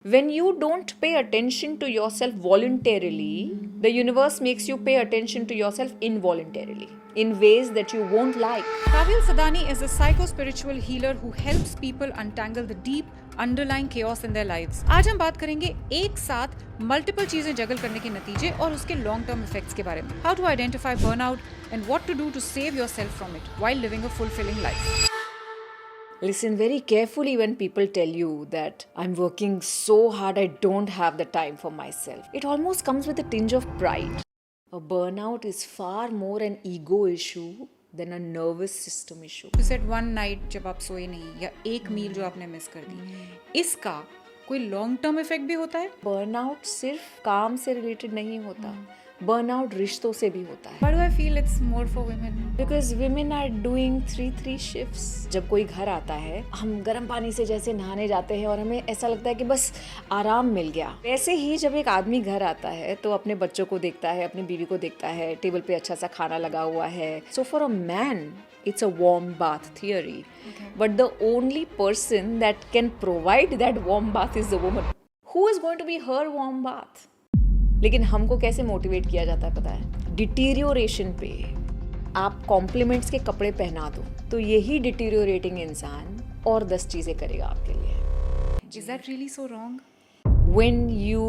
When you don't pay attention to yourself voluntarily, the universe makes you pay attention to yourself involuntarily in ways that you won't like. Kavil Sadani is a psycho-spiritual healer who helps people untangle the deep underlying chaos in their lives. आज हम बात करेंगे एक साथ multiple चीजें जगल करने के नतीजे और उसके लॉन्ग टर्म इफेक्ट्स के बारे में. How to identify burnout and what to do to save yourself from it while living a fulfilling life. Listen very carefully when people tell you that I'm working so hard I don't have the time for myself. It almost comes with a tinge of pride. A burnout is far more an ego issue than a nervous system issue. You said one night जब आप सोए नहीं या एक मील जो आपने miss कर दी, इसका कोई लॉन्ग टर्म इफेक्ट भी होता है? बर्नआउट सिर्फ काम से रिलेटेड नहीं होता, बर्नआउट रिश्तों से भी होता है. Why do I feel it's more for women? Because women are doing 3 shifts. जब कोई घर आता है, हम गर्म पानी से जैसे नहाने जाते हैं और हमें ऐसा लगता है कि बस आराम मिल गया. वैसे ही जब एक आदमी घर आता है तो अपने बच्चों को देखता है, अपनी बीवी को देखता है, टेबल पे अच्छा सा खाना लगा हुआ है. So for a man, it's a warm bath theory. Okay. But the only person that can provide that warm bath is the woman. Who is going to be her warm bath? लेकिन हमको कैसे motivate किया जाता है पता है? Deterioration पे. आप कॉम्प्लीमेंट्स के कपड़े पहना दो तो यही डिटीरियोरेटिंग इंसान और 10 चीज़ें करेगा आपके लिए. Is that really so wrong? When you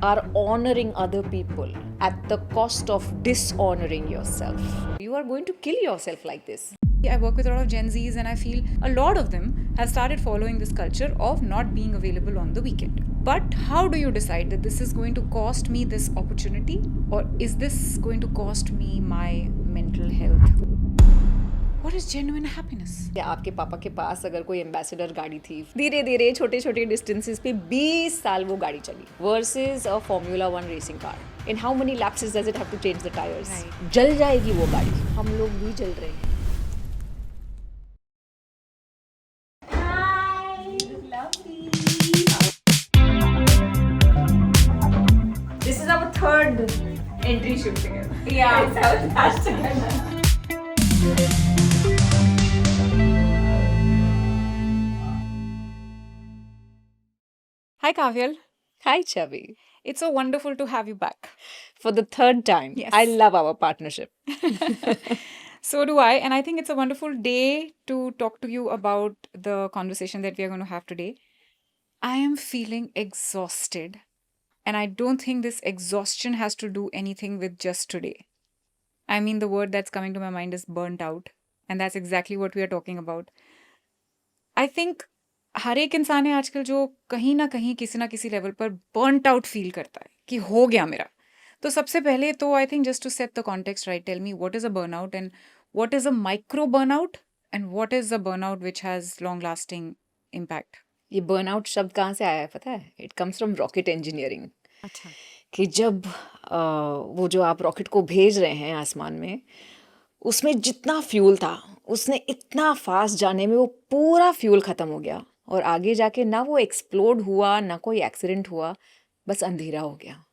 are honoring other people at the cost of dishonoring yourself, you are going to kill yourself like this. I work with a lot of Gen Zs and I feel a lot of them have started following this culture of not being available on the weekend. But how do you decide that this is going to cost me this opportunity or is this going to cost me my mental health? What is genuine happiness? या आपके पापा के पास अगर कोई ambassador गाड़ी थी, धीरे धीरे छोटे छोटे डिस्टेंसेस पे 20 साल वो गाड़ी चली versus a formula 1 racing car. In how many laps does it have to change the tyres? जल जाएगी वो गाड़ी. हम लोग भी जल रहे हैं. This is our third entry shoot together. Yeah, it's our last together. Hi Kavyal. Hi, Chavi. It's so wonderful to have you back. For the third time. Yes. I love our partnership. So do I, and I think it's a wonderful day to talk to you about the conversation that we are going to have today. I am feeling exhausted, and I don't think this exhaustion has to do anything with just today. I mean, the word that's coming to my mind is burnt out, and that's exactly what we are talking about. I think हर एक इंसान है आजकल जो कहीं ना किसी level पर burnt out feel करता है कि हो गया मेरा. तो सबसे पहले तो I think just to set the context right, tell me what is a burnout and what is a micro burnout and what is a burnout which has long lasting impact. ये बर्नआउट शब्द कहाँ से आया है पता है? It comes from rocket engineering. अच्छा. कि जब वो जो आप रॉकेट को भेज रहे हैं आसमान में, उसमें जितना फ्यूल था उसने इतना फास्ट जाने में वो पूरा फ्यूल ख़त्म हो गया और आगे जाके ना वो एक्सप्लोड हुआ ना कोई एक्सीडेंट हुआ, बस अंधेरा हो गया,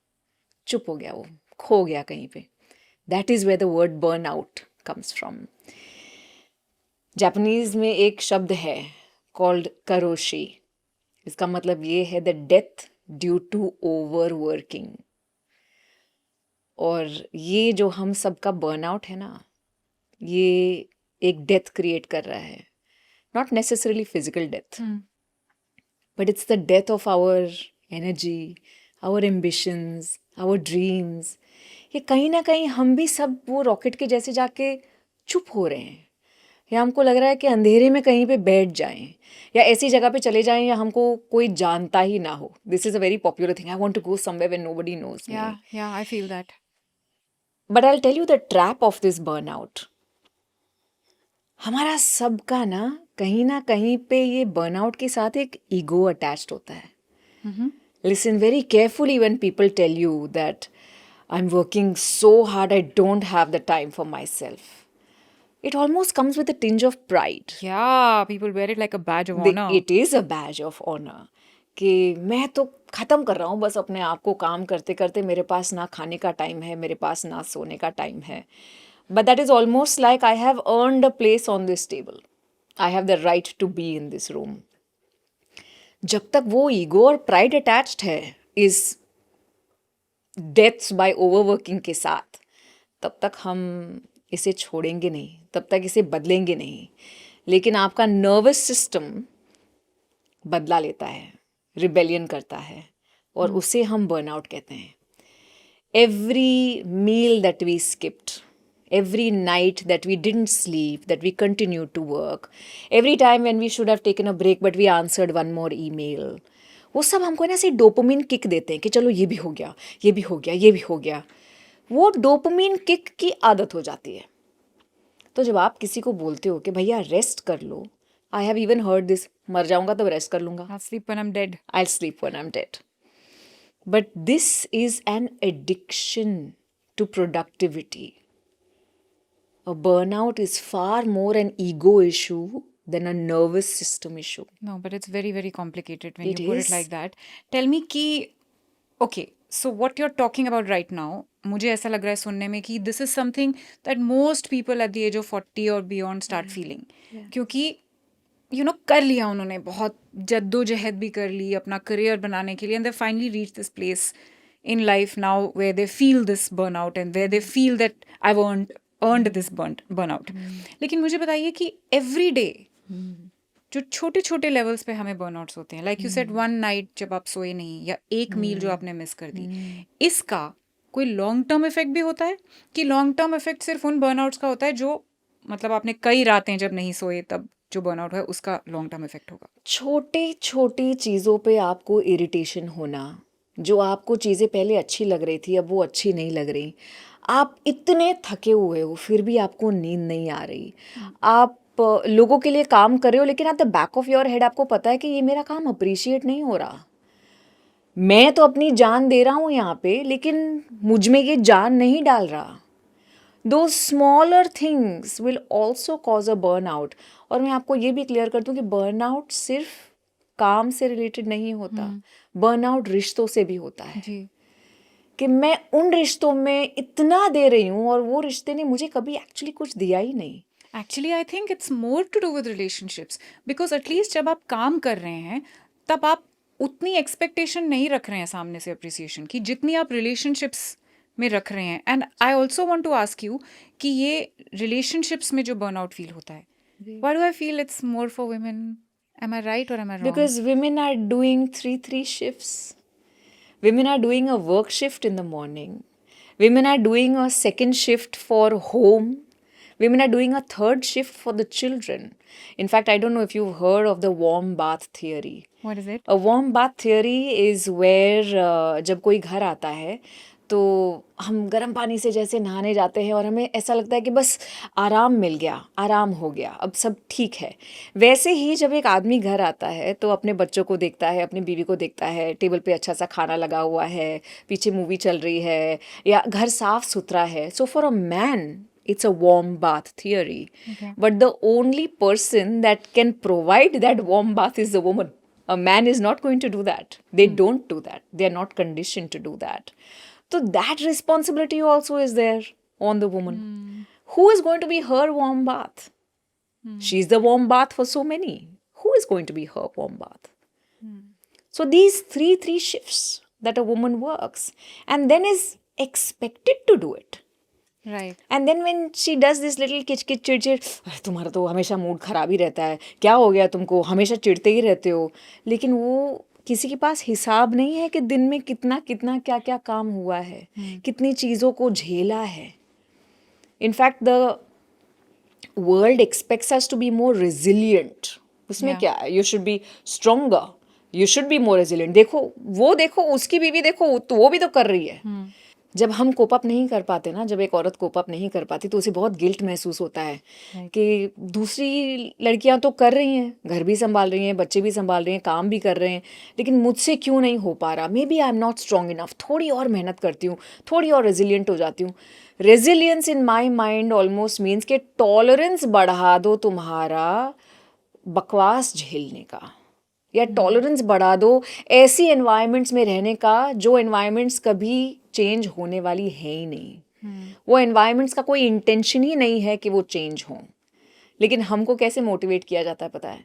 चुप हो गया, वो खो गया कहीं पे. That is where the word burn out comes from. Japanese में एक शब्द है कॉल्ड करोशी. इसका मतलब ये है the death due to over working. और ये जो हम सबका बर्नआउट है ना, ये एक डेथ क्रिएट कर रहा है. Not necessarily physical death, but it's the death of our energy, our ambitions, our dreams. ये कहीं ना कहीं हम भी सब वो रॉकेट के जैसे जाके चुप हो रहे हैं, या हमको लग रहा है कि अंधेरे में कहीं पे बैठ जाएं या ऐसी जगह पे चले जाएं या हमको कोई जानता ही ना हो. This is a very popular thing. I want to go somewhere when nobody knows me. या I feel that. But I will tell you the trap of this burnout. हमारा सबका ना कहीं पे ये बर्नआउट के साथ एक ईगो अटैच्ड होता है. Listen very carefully when people tell you that I am working so hard I don't have the time for myself. It almost comes with a tinge of pride. Yeah, people wear it like a badge of honor. It is a badge of honor. कि मैं तो ख़त्म कर रहा हूँ बस अपने आप को काम करते करते. मेरे पास ना खाने का टाइम है, मेरे पास ना सोने का टाइम है. But that is almost like I have earned a place on this table. I have the right to be in this room. जब तक वो ईगो और प्राइड अटैच्ड है इस डेथ्स बाय ओवरवर्किंग के साथ, तब तक हम इसे छोड़ेंगे नहीं, तब तक इसे बदलेंगे नहीं। लेकिन आपका नर्वस सिस्टम बदला लेता है, रिबेलियन करता है, और उसे हम बर्नआउट कहते हैं। Every meal that we skipped, every night that we didn't sleep, that we continued to work, every time when we should have taken a break but we answered one more email, वो सब हमको ना ऐसे dopamine kick देते हैं कि चलो ये भी हो गया, ये भी हो गया, ये भी हो गया। वो डोपामिन किक की आदत हो जाती है। तो जब आप किसी को बोलते हो कि भैया रेस्ट कर लो, I have even heard this, मर जाऊंगा तब रेस्ट कर लूंगा, I'll sleep when I'm dead. I'll sleep when I'm dead. But this is an addiction to productivity. A burnout is far more an ego issue than a nervous system issue. No, but it's very, very complicated when It you put it is. like that. Tell me कि okay, so what you're talking about right now, मुझे ऐसा लग रहा है सुनने में कि this is something that most people at the age of 40 or beyond start feeling. क्योंकि कर लिया उन्होंने, बहुत जद्दोजहद भी कर ली अपना करियर बनाने के लिए, and they finally reached this place in life now where they feel this burnout and where they feel that I've earned this burnout. लेकिन मुझे बताइए कि every day जो छोटे छोटे लेवल्स पे हमें बर्नआउट्स होते हैं, like you said one night जब आप सोए नहीं, या एक मील जो आपने मिस कर दी, इसका कोई लॉन्ग टर्म इफेक्ट भी होता है कि लॉन्ग टर्म इफेक्ट सिर्फ उन बर्नआउट्स का होता है जो मतलब आपने कई रातें जब नहीं सोए तब जो बर्नआउट है उसका लॉन्ग टर्म इफेक्ट होगा? छोटे छोटी चीज़ों पे आपको इरिटेशन होना, जो आपको चीज़ें पहले अच्छी लग रही थी अब वो अच्छी नहीं लग रही, आप इतने थके हुए हो फिर भी आपको नींद नहीं आ रही, आप लोगों के लिए काम कर रहे हो लेकिन at the back of your head आपको पता है कि ये मेरा काम अप्रिशिएट नहीं हो रहा, मैं तो अपनी जान दे रहा हूँ यहाँ पे लेकिन मुझ में ये जान नहीं डाल रहा। Those smaller things will also cause a burnout. और मैं आपको ये भी क्लियर कर दूँ कि बर्नआउट सिर्फ काम से रिलेटेड नहीं होता, बर्नआउट रिश्तों से भी होता है। जी, कि मैं उन रिश्तों में इतना दे रही हूँ और वो रिश्ते ने मुझे कभी एक्चुअली कुछ दिया ही नहीं। Actually I think it's more to do with relationships, because at least जब आप काम कर रहे हैं तब आप उतनी एक्सपेक्टेशन नहीं रख रहे हैं सामने से अप्रिसिएशन की जितनी आप रिलेशनशिप्स में रख रहे हैं। And I also want to ask you कि ये रिलेशनशिप्स में जो बर्नआउट फील होता है, why do I feel it's more for women? Am I right और am I wrong? Because women are doing three shifts. Women are doing a work shift in the morning. Women are doing a second shift for home. Women are doing a third shift for the children. In fact, I don't know if you've heard of the warm bath theory. What is it? A warm bath theory is where जब कोई घर आता है तो हम गर्म पानी से जैसे नहाने जाते हैं और हमें ऐसा लगता है कि बस आराम मिल गया, आराम हो गया, अब सब ठीक है। वैसे ही जब एक आदमी घर आता है तो अपने बच्चों को देखता है, अपनी बीवी को देखता है, टेबल पे अच्छा सा खाना लगा हुआ है, पीछे मूवी चल रही है, या घर साफ सुथरा है। So for a man it's a warm bath theory. Okay. But the only person that can provide that warm bath is the woman. A man is not going to do that. They don't do that. They are not conditioned to do that. So that responsibility also is there on the woman. Who is going to be her warm bath? She's the warm bath for so many. Who is going to be her warm bath? So these three shifts that a woman works and then is expected to do it. Right. And then when she does this little किचकिच चिड़चिड़, तुम्हारा तो हमेशा mood खराब ही रहता है, क्या हो गया तुमको, हमेशा चिढ़ते ही रहते हो। लेकिन वो किसी के पास हिसाब नहीं है कि दिन में कितना कितना क्या क्या काम हुआ है, कितनी चीज़ों को झेला है। In fact the world expects us to be more resilient. उसमें क्या है, you should be stronger, you should be more resilient. देखो उसकी बीवी देखो, तो वो भी तो कर रही है। जब हम कोप अप नहीं कर पाते ना, जब एक औरत कोप अप नहीं कर पाती तो उसे बहुत गिल्ट महसूस होता है कि दूसरी लड़कियां तो कर रही हैं, घर भी संभाल रही हैं, बच्चे भी संभाल रही हैं, काम भी कर रहे हैं, लेकिन मुझसे क्यों नहीं हो पा रहा। Maybe I am not strong enough, थोड़ी और मेहनत करती हूँ, थोड़ी और रेजिलियंट हो जाती हूँ। Resilience in my mind almost means के टॉलरेंस बढ़ा दो तुम्हारा बकवास झेलने का, या टॉलरेंस बढ़ा दो ऐसी एनवायरनमेंट्स में रहने का जो एनवायरनमेंट्स कभी चेंज होने वाली है ही नहीं। वो एनवायरनमेंट्स का कोई इंटेंशन ही नहीं है कि वो चेंज हों। लेकिन हमको कैसे मोटिवेट किया जाता है पता है?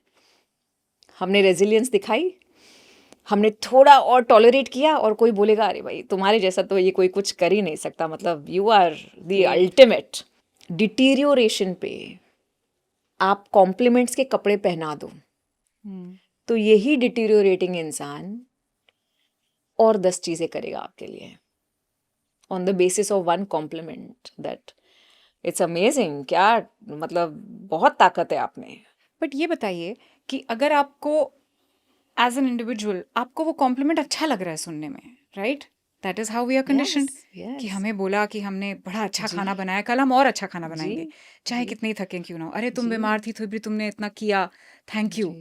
हमने रेजिलियंस दिखाई, हमने थोड़ा और टॉलरेट किया और कोई बोलेगा अरे भाई तुम्हारे जैसा तो ये कोई कुछ कर ही नहीं सकता, मतलब you are the ultimate. Deterioration पे आप कॉम्प्लीमेंट्स के कपड़े पहना दो तो यही डिटीरियोरेटिंग इंसान और 10 चीज़ें करेगा आपके लिए on the basis of one compliment. That it's amazing. क्या मतलब बहुत ताकत है आप में। बट ये बताइए कि अगर आपको एज एन इंडिविजुअल आपको वो कॉम्प्लीमेंट अच्छा लग रहा है सुनने में, right? That is how we are conditioned कि हमें बोला कि हमने बड़ा अच्छा खाना बनाया, कल हम और अच्छा खाना बनाएंगे, चाहे कितनी थके क्यों ना हो। अरे तुम बीमार थी तो भी तुमने इतना किया, थैंक यू।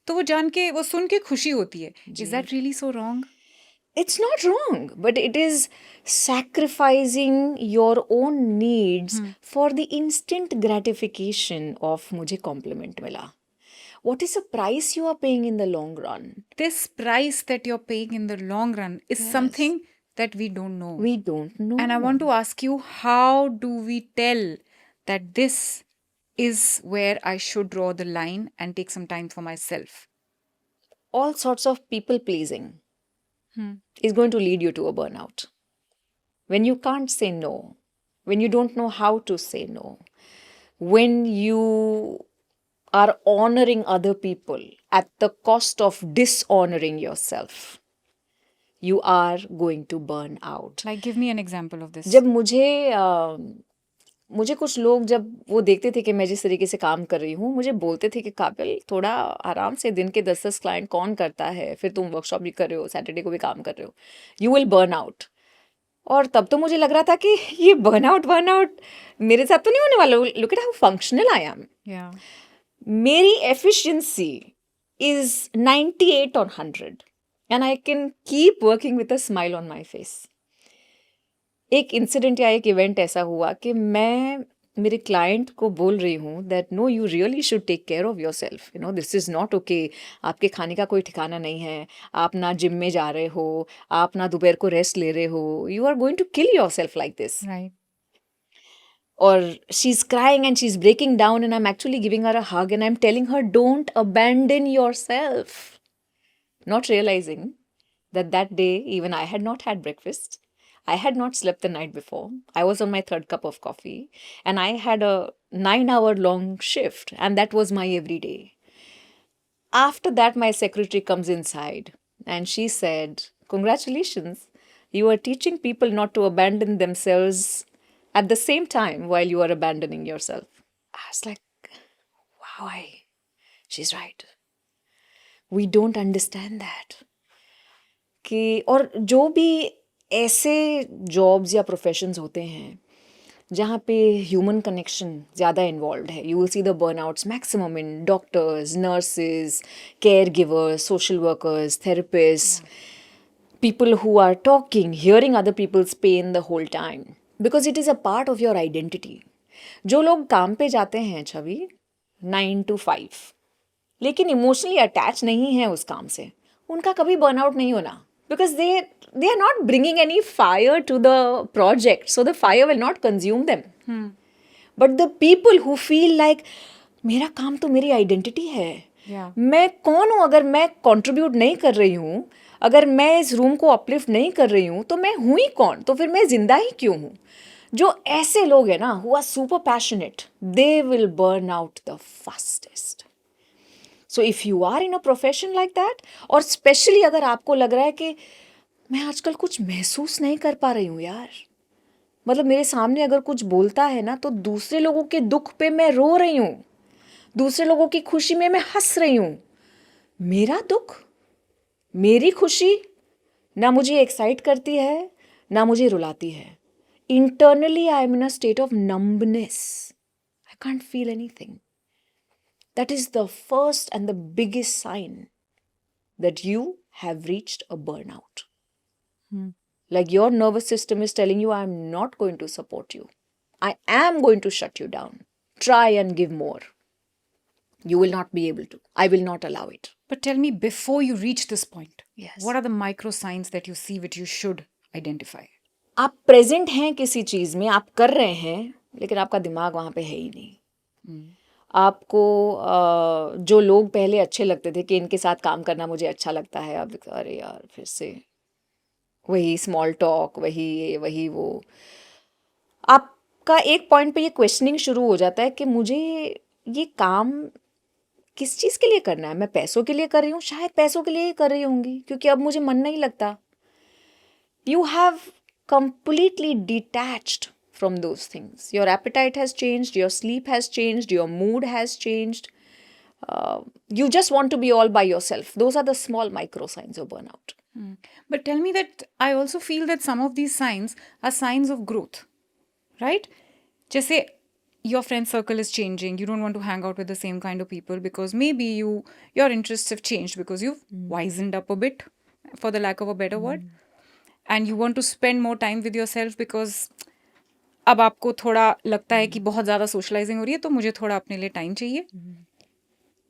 तो वो जान के, वो सुन के खुशी होती है। Is that really so wrong? It's not wrong, but it is sacrificing your own needs for the instant gratification of मुझे compliment मिला. What is the price you are paying in the long run? This price that you're paying in the long run is something that we don't know. We don't know. And I want to ask you, how do we tell that this is where I should draw the line and take some time for myself? All sorts of people pleasing is going to lead you to a burnout. When you can't say no, when you don't know how to say no, when you are honoring other people at the cost of dishonoring yourself, you are going to burn out. Like, give me an example of this. जब मुझे कुछ लोग जब वो देखते थे कि मैं जिस तरीके से काम कर रही हूँ, मुझे बोलते थे कि काबिल थोड़ा आराम से, दिन के 10-10 क्लाइंट कौन करता है, फिर तुम वर्कशॉप भी कर रहे हो, सैटरडे को भी काम कर रहे हो, यू विल बर्न आउट। और तब तो मुझे लग रहा था कि ये बर्नआउट मेरे साथ तो नहीं होने वाला। Look at how functional I am. मेरी efficiency is 98 on 100 and I can keep working with a smile on my face. एक इंसिडेंट या एक इवेंट ऐसा हुआ कि मैं मेरे क्लाइंट को बोल रही हूँ that no, you really should take care of yourself, you know this is not okay. आपके खाने का कोई ठिकाना नहीं है, आप ना जिम में जा रहे हो, आप ना दोपहर को रेस्ट ले रहे हो, you are going to kill yourself like this. और she is crying and she is breaking down and I am actually giving her a hug and I am telling her don't abandon yourself, not realising that day even I had not had breakfast. I had not slept the night before. I was on my 3rd cup of coffee and I had a 9-hour long shift and that was my everyday. After that, my secretary comes inside and she said, congratulations, you are teaching people not to abandon themselves at the same time while you are abandoning yourself. I was like, wow, she's right. We don't understand that. कि और जो भी ऐसे jobs या professions होते हैं जहाँ पे ह्यूमन कनेक्शन ज़्यादा इन्वॉल्व है, you will see the burnouts maximum in doctors, nurses, care givers, social workers, therapist, people who are talking, hearing other people's pain the whole time because it is a part of your identity. जो लोग काम पे जाते हैं छवि 9 to 5 लेकिन emotionally attach नहीं है उस काम से, उनका कभी बर्नआउट नहीं होना because they are not bringing any fire to the project, so the fire will not consume them. But the people who feel like मेरा काम तो मेरी आइडेंटिटी है, मैं कौन हूँ अगर मैं कंट्रीब्यूट नहीं कर रही हूँ, अगर मैं इस रूम को अपलिफ्ट नहीं कर रही हूँ तो मैं हूँ ही कौन, तो फिर मैं जिंदा ही क्यों हूँ। जो ऐसे लोग हैं ना who are super passionate, they will burn out the fastest. So if you are in a profession like that, और स्पेशली अगर आपको लग रहा है कि मैं आजकल कुछ महसूस नहीं कर पा रही हूँ यार, मतलब मेरे सामने अगर कुछ बोलता है ना तो दूसरे लोगों के दुख पे मैं रो रही हूँ, दूसरे लोगों की खुशी में मैं हंस रही हूँ, मेरा दुख, मेरी खुशी ना मुझे एक्साइट करती है ना मुझे रुलाती है। Internally I am in a state of numbness, I can't feel anything. That is the first and the biggest sign that you have reached a burnout. Like your nervous system is telling you, I'm not going to support you. I am going to shut you down. Try and give more. You will not be able to. I will not allow it. But tell me, before you reach this point, Yes. what are the micro signs that you see which you should identify? आप present हैं किसी चीज में, आप कर रहे हैं, लेकिन आपका दिमाग वहां पे है ही नहीं। आपको जो लोग पहले अच्छे लगते थे कि इनके साथ काम करना मुझे अच्छा लगता है, अब अरे यार फिर से वही स्मॉल टॉक, वही ये वही वो। आपका एक पॉइंट पे ये क्वेश्चनिंग शुरू हो जाता है कि मुझे ये काम किस चीज़ के लिए करना है। मैं पैसों के लिए कर रही हूँ, शायद पैसों के लिए ही कर रही होंगी क्योंकि अब मुझे मन नहीं लगता। You have completely detached from those things. Your appetite has changed, your sleep has changed, your mood has changed. You just want to be all by yourself. Those are the small micro signs of burnout. But tell me that I also feel that some of these signs are signs of growth, right? Just say your friend circle is changing. You don't want to hang out with the same kind of people because maybe your interests have changed because you've wizened up a bit, for the lack of a better word. And you want to spend more time with yourself because अब आपको थोड़ा लगता है कि बहुत ज़्यादा socializing हो रही है तो मुझे थोड़ा अपने लिए time चाहिए.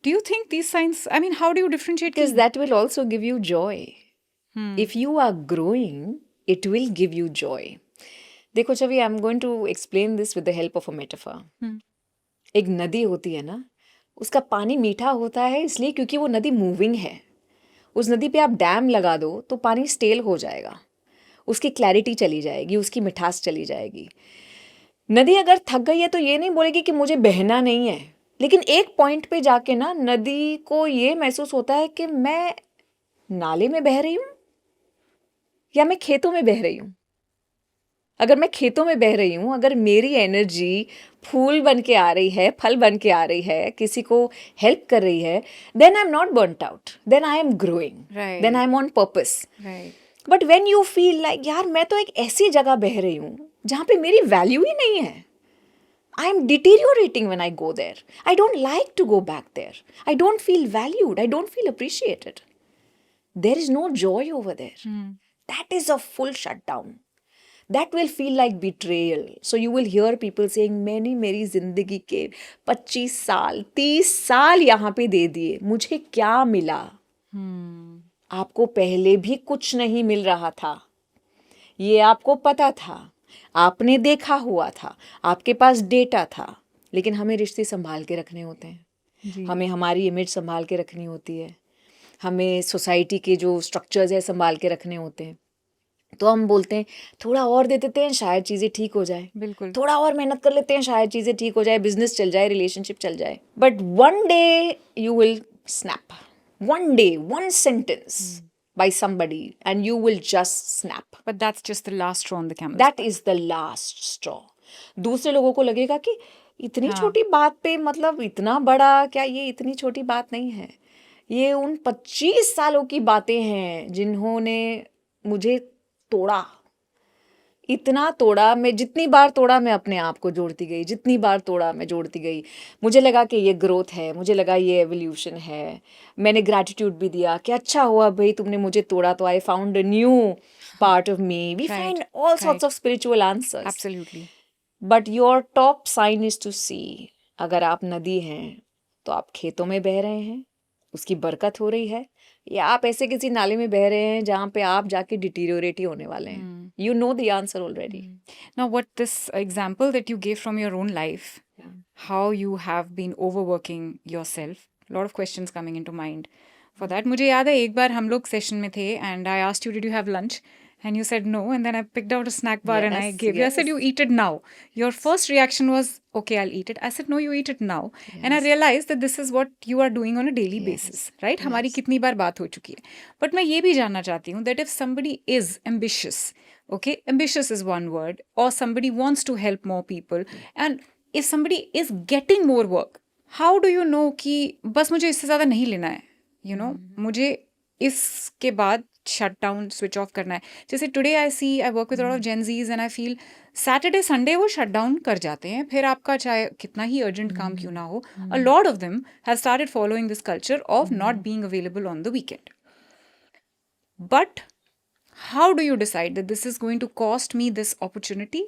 Do you think these signs, I mean, how do you differentiate Because these? that will also give you joy. If you are growing, it will give you joy. देखो छवि, I'm going to explain this with the help of a metaphor. एक नदी होती है ना, उसका पानी मीठा होता है इसलिए क्योंकि वो नदी मूविंग है। उस नदी पे आप डैम लगा दो तो पानी स्टेल हो जाएगा, उसकी क्लैरिटी चली जाएगी, उसकी मिठास चली जाएगी। नदी अगर थक गई है तो ये नहीं बोलेगी कि मुझे बहना नहीं है, लेकिन एक पॉइंट पे जाके ना नदी को ये महसूस होता है कि मैं नाले में बह रही हूँ या मैं खेतों में बह रही हूँ। अगर मैं खेतों में बह रही हूँ, अगर मेरी एनर्जी फूल बन के आ रही है, फल बन के आ रही है, किसी को हेल्प कर रही है, then I am not burnt out, then I am growing, then I am on purpose. But when you feel like यार मैं तो एक ऐसी जगह बह रही हूँ जहाँ पे मेरी वैल्यू ही नहीं है, I am deteriorating when I go there. I don't like to go back there. I don't feel valued. I don't feel appreciated. There is no joy over there. That is a full shutdown. That will feel like betrayal. So you will hear people saying, मैंने मेरी जिंदगी के 25 साल 30 साल यहाँ पे दे दिए, मुझे क्या मिला? आपको पहले भी कुछ नहीं मिल रहा था, ये आपको पता था, आपने देखा हुआ था, आपके पास डेटा था, लेकिन हमें रिश्ते संभाल के रखने होते हैं, हमें हमारी इमेज संभाल के रखनी होती है, हमें सोसाइटी के जो स्ट्रक्चर्स है संभाल के रखने होते हैं। तो हम बोलते हैं थोड़ा और दे देते हैं शायद चीज़ें ठीक हो जाए, बिल्कुल, थोड़ा और मेहनत कर लेते हैं शायद चीज़ें ठीक हो जाए, बिजनेस चल जाए, रिलेशनशिप चल जाए। But one day you will snap, one day, one sentence by somebody and you will just snap. But that's just the last straw on the camel's That back. is the last straw. दूसरे लोगों को लगेगा कि इतनी छोटी बात पे मतलब इतना बड़ा क्या, ये इतनी छोटी बात नहीं है, ये उन 25 सालों की बातें हैं जिन्होंने मुझे तोड़ा, इतना तोड़ा। मैं जितनी बार तोड़ा मैं अपने आप को जोड़ती गई, जितनी बार तोड़ा मैं जोड़ती गई। मुझे लगा कि ये ग्रोथ है, मुझे लगा ये एवोल्यूशन है। मैंने ग्रैटिट्यूड भी दिया कि अच्छा हुआ भाई तुमने मुझे तोड़ा तो I found a new part of me. We find all sorts of spiritual answers. Absolutely. But your top sign is to see, अगर आप नदी हैं तो आप खेतों में बह रहे हैं, उसकी बरकत हो रही है, या आप ऐसे किसी नाले में बह रहे हैं जहाँ पे आप जाके डिटीरियोरेट ही होने वाले हैं। You know the answer already. Now, what this example that you gave from your own life, how you have been overworking yourself, a lot of questions coming into mind for that. मुझे याद है एक बार हम लोग session में थे and I asked you, did you have lunch? And you said no, and then I picked out a snack bar and I gave you. I said, you eat it now. Your first reaction was, okay, I'll eat it. I said, no, you eat it now. And I realized that this is what you are doing on a daily basis, right? हमारी कितनी बार बात हो चुकी है. But मैं ये भी जानना चाहती हूँ that if somebody is ambitious, okay, ambitious is one word, or somebody wants to help more people, and if somebody is getting more work, how do you know कि बस मुझे इससे ज़्यादा नहीं लेना है, you know, मुझे इसके बाद शट डाउन स्विच ऑफ करना है. जैसे today I see, I work with lot of Gen Zs and I feel Saturday Sunday वो शट डाउन कर जाते हैं. फिर आपका चाहे कितना ही अर्जेंट काम क्यों ना हो, a lot of them have started following this culture of not being available on the weekend. But how do you decide that this is going to cost me this opportunity,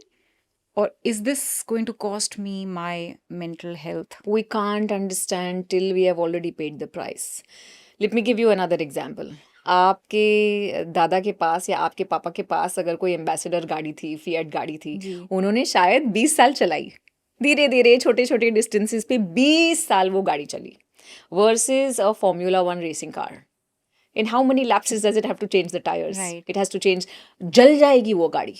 or is this going to cost me my mental health? We can't understand till we have already paid the price. Let me give you another example. आपके दादा के पास या आपके पापा के पास अगर कोई ambassador गाड़ी थी, फिएट गाड़ी थी, उन्होंने शायद 20 साल चलाई, धीरे धीरे छोटे छोटे डिस्टेंसेस पे 20 साल वो गाड़ी चली versus a formula 1 racing car. In how many lapses does it have to change the tires? Right. It has to change. जल जाएगी वो गाड़ी,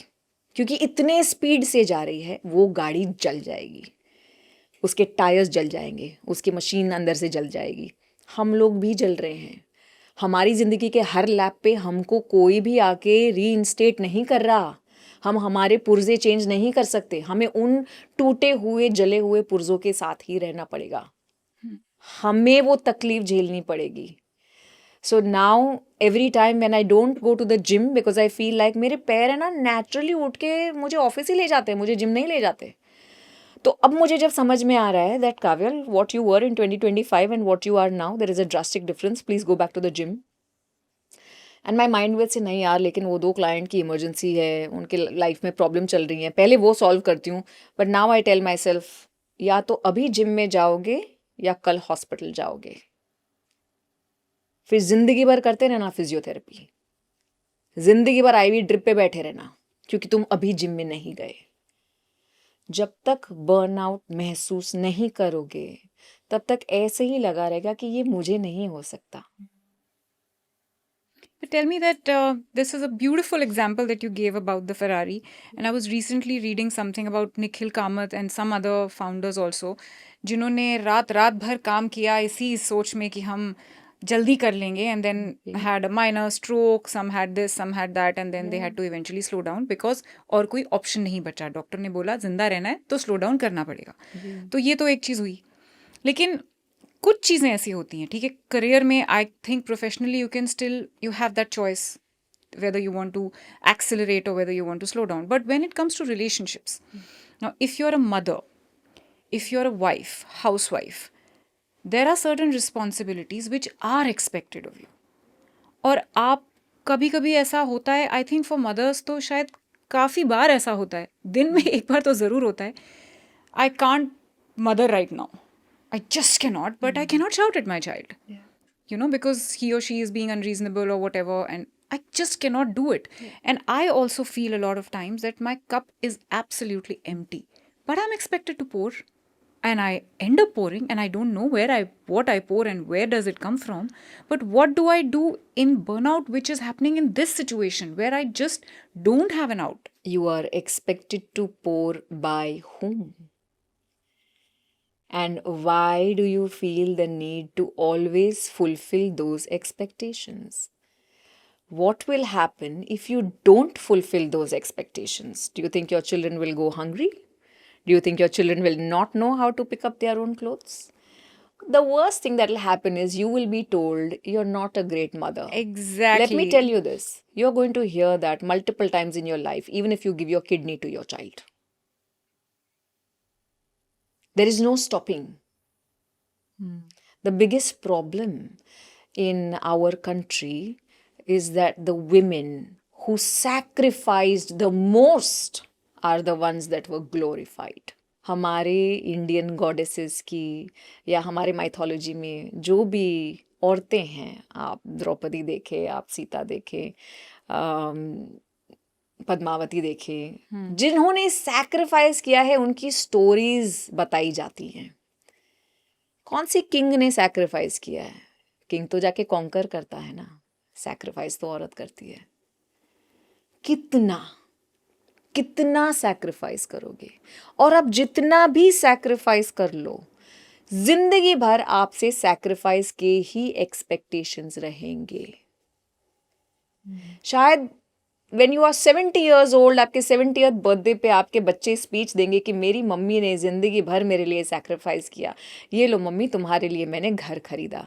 क्योंकि इतने स्पीड से जा रही है, वो गाड़ी जल जाएगी, उसके टायर्स जल जाएंगे, उसकी मशीन अंदर से जल जाएगी. हम लोग भी जल रहे हैं. हमारी ज़िंदगी के हर लैप पे हमको कोई भी आके रीइंस्टेट नहीं कर रहा. हम हमारे पुर्जे चेंज नहीं कर सकते. हमें उन टूटे हुए जले हुए पुर्जों के साथ ही रहना पड़ेगा. हमें वो तकलीफ झेलनी पड़ेगी. So now every time when I don't go to the gym because I feel like मेरे पैर है ना naturally उठ के मुझे ऑफिस ही ले जाते हैं, मुझे जिम नहीं ले जाते. तो अब मुझे जब समझ में आ रहा है that Kavyal, what you were in 2025 and what you are now, there is a drastic difference. Please go back to the gym. And my mind will say नहीं यार, लेकिन वो 2 क्लाइंट की इमरजेंसी है, उनके लाइफ में प्रॉब्लम चल रही है, पहले वो सॉल्व करती हूँ. But now I tell myself, या तो अभी जिम में जाओगे या कल हॉस्पिटल जाओगे. फिर जिंदगी भर करते रहना फिजियोथेरेपी, जिंदगी भर आईवी ड्रिप पे बैठे रहना, क्योंकि तुम अभी जिम में नहीं गए. जब तक बर्नआउट महसूस नहीं करोगे तब तक ऐसे ही लगा रहेगा कि ये मुझे नहीं हो सकता. But tell me that this is a beautiful example that you gave about the Ferrari. And I was recently reading something about Nikhil Kamath and some other founders also, जिन्होंने रात रात भर काम किया इसी सोच में कि हम जल्दी कर लेंगे, and then had a minor stroke, some had this, some had that, and then they had to eventually slow down because और कोई ऑप्शन नहीं बचा. डॉक्टर ने बोला जिंदा रहना है तो स्लो डाउन करना पड़ेगा. तो ये तो एक चीज़ हुई. लेकिन कुछ चीज़ें ऐसी होती हैं, ठीक है, करियर में I think professionally you can still you have that choice whether you want to accelerate or whether you want to slow down. But when it comes to relationships, now if you're a mother, if you're a wife, housewife, there are certain responsibilities which are expected of you. और आप कभी कभी ऐसा होता है, I think for mothers तो शायद काफ़ी बार ऐसा होता है, दिन में एक बार तो ज़रूर होता है, I can't mother right now. I just cannot, but I cannot shout at my child. Yeah. You know, because he or she is being unreasonable or whatever, and I just cannot do it. And I also feel a lot of times that my cup is absolutely empty, but I'm expected to pour, and I end up pouring, and I don't know what I pour and where does it come from. But what do I do in burnout, which is happening in this situation where I just don't have an out? You are expected to pour by whom? And why do you feel the need to always fulfill those expectations? What will happen if you don't fulfill those expectations? Do you think your children will go hungry? Do you think your children will not know how to pick up their own clothes? The worst thing that will happen is you will be told you're not a great mother. Exactly. Let me tell you this. You're going to hear that multiple times in your life, even if you give your kidney to your child. There is no stopping. The biggest problem in our country is that the women who sacrificed the most are the ones that were glorified. हमारे Indian goddesses की या हमारे mythology में जो भी औरतें हैं, आप द्रौपदी देखें, आप सीता देखें, पद्मावती देखें, जिन्होंने सैक्रिफाइस किया है उनकी स्टोरीज बताई जाती हैं. कौन सी किंग ने सैक्रिफाइस किया है? किंग तो जाके कॉन्कर करता है ना, सैक्रिफाइस तो औरत करती है. कितना कितना सैक्रिफाइस करोगे? और अब जितना भी सैक्रिफाइस कर लो, जिंदगी भर आपसे सैक्रिफाइस के ही एक्सपेक्टेशंस रहेंगे. शायद when you are 70 years old, आपके 70th बर्थडे पे आपके बच्चे स्पीच देंगे कि मेरी मम्मी ने ज़िंदगी भर मेरे लिए सैक्रिफाइस किया. ये लो मम्मी, तुम्हारे लिए मैंने घर खरीदा.